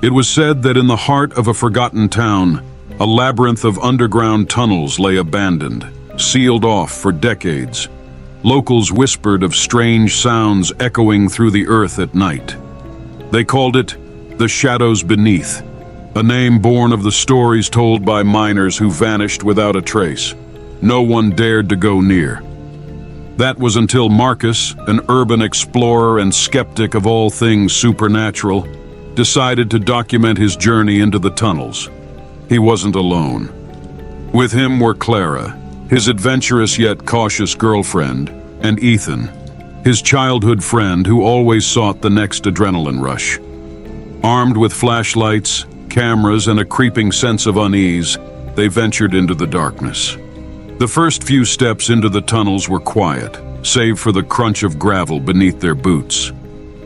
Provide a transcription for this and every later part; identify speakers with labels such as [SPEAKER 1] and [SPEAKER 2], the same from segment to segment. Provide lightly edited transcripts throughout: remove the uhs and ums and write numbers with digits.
[SPEAKER 1] It was said that in the heart of a forgotten town, a labyrinth of underground tunnels lay abandoned, sealed off for decades. Locals whispered of strange sounds echoing through the earth at night. They called it the Shadows Beneath, a name born of the stories told by miners who vanished without a trace. No one dared to go near. That was until Marcus, an urban explorer and skeptic of all things supernatural, decided to document his journey into the tunnels. He wasn't alone. With him were Clara, his adventurous yet cautious girlfriend, and Ethan, his childhood friend who always sought the next adrenaline rush. Armed with flashlights, cameras, and a creeping sense of unease, they ventured into the darkness. The first few steps into the tunnels were quiet, save for the crunch of gravel beneath their boots.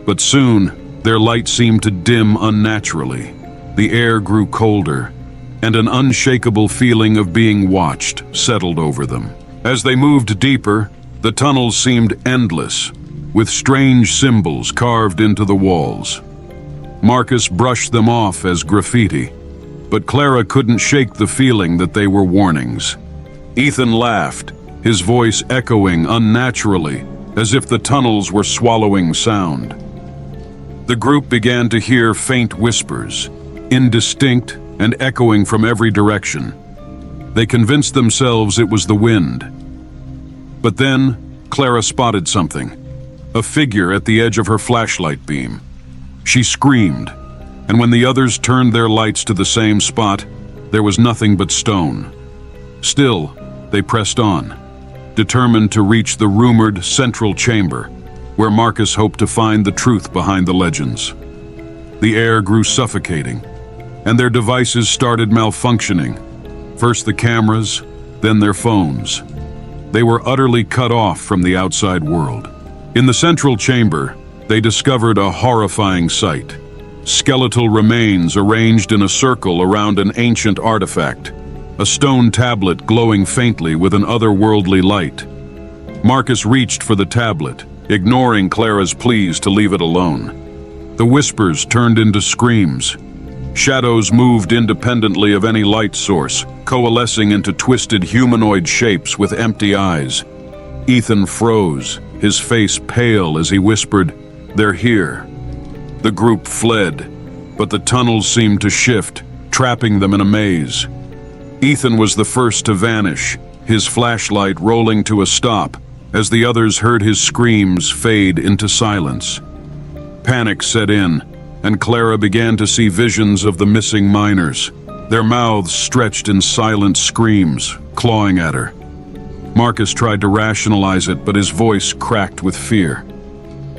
[SPEAKER 1] But soon, their light seemed to dim unnaturally. The air grew colder, and an unshakable feeling of being watched settled over them. As they moved deeper, the tunnels seemed endless, with strange symbols carved into the walls. Marcus brushed them off as graffiti, but Clara couldn't shake the feeling that they were warnings. Ethan laughed, his voice echoing unnaturally, as if the tunnels were swallowing sound. The group began to hear faint whispers, indistinct and echoing from every direction. They convinced themselves it was the wind. But then, Clara spotted something, a figure at the edge of her flashlight beam. She screamed, and when the others turned their lights to the same spot, there was nothing but stone. Still, they pressed on, determined to reach the rumored central chamber, where Marcus hoped to find the truth behind the legends. The air grew suffocating, and their devices started malfunctioning. First the cameras, then their phones. They were utterly cut off from the outside world. In the central chamber, they discovered a horrifying sight. Skeletal remains arranged in a circle around an ancient artifact, a stone tablet glowing faintly with an otherworldly light. Marcus reached for the tablet, ignoring Clara's pleas to leave it alone. The whispers turned into screams. Shadows moved independently of any light source, coalescing into twisted humanoid shapes with empty eyes. Ethan froze, his face pale as he whispered, "They're here." The group fled, but the tunnels seemed to shift, trapping them in a maze. Ethan was the first to vanish, his flashlight rolling to a stop as the others heard his screams fade into silence. Panic set in, and Clara began to see visions of the missing miners, their mouths stretched in silent screams, clawing at her. Marcus tried to rationalize it, but his voice cracked with fear.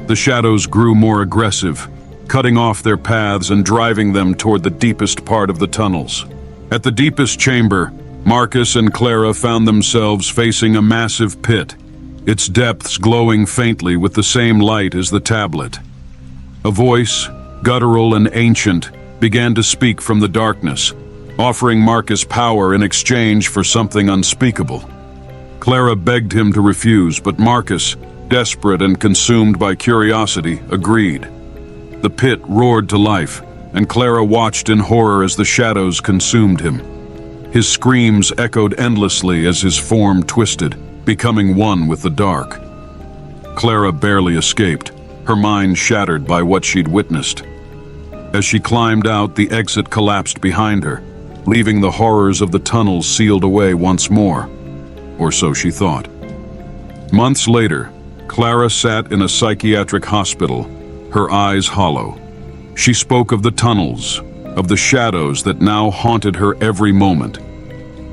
[SPEAKER 1] The shadows grew more aggressive, cutting off their paths and driving them toward the deepest part of the tunnels. At the deepest chamber, Marcus and Clara found themselves facing a massive pit, its depths glowing faintly with the same light as the tablet. A voice, guttural and ancient, began to speak from the darkness, offering Marcus power in exchange for something unspeakable. Clara begged him to refuse, but Marcus, desperate and consumed by curiosity, agreed. The pit roared to life, and Clara watched in horror as the shadows consumed him. His screams echoed endlessly as his form twisted, becoming one with the dark. Clara barely escaped, her mind shattered by what she'd witnessed. As she climbed out, the exit collapsed behind her, leaving the horrors of the tunnels sealed away once more. Or so she thought. Months later, Clara sat in a psychiatric hospital, her eyes hollow. She spoke of the tunnels, of the shadows that now haunted her every moment.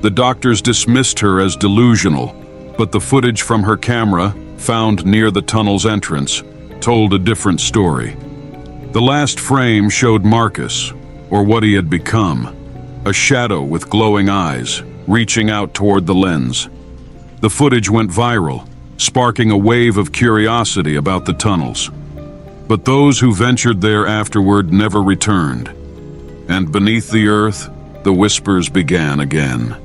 [SPEAKER 1] The doctors dismissed her as delusional, but the footage from her camera, found near the tunnel's entrance, told a different story. The last frame showed Marcus, or what he had become, a shadow with glowing eyes, reaching out toward the lens. The footage went viral, sparking a wave of curiosity about the tunnels. But those who ventured there afterward never returned. And beneath the earth, the whispers began again.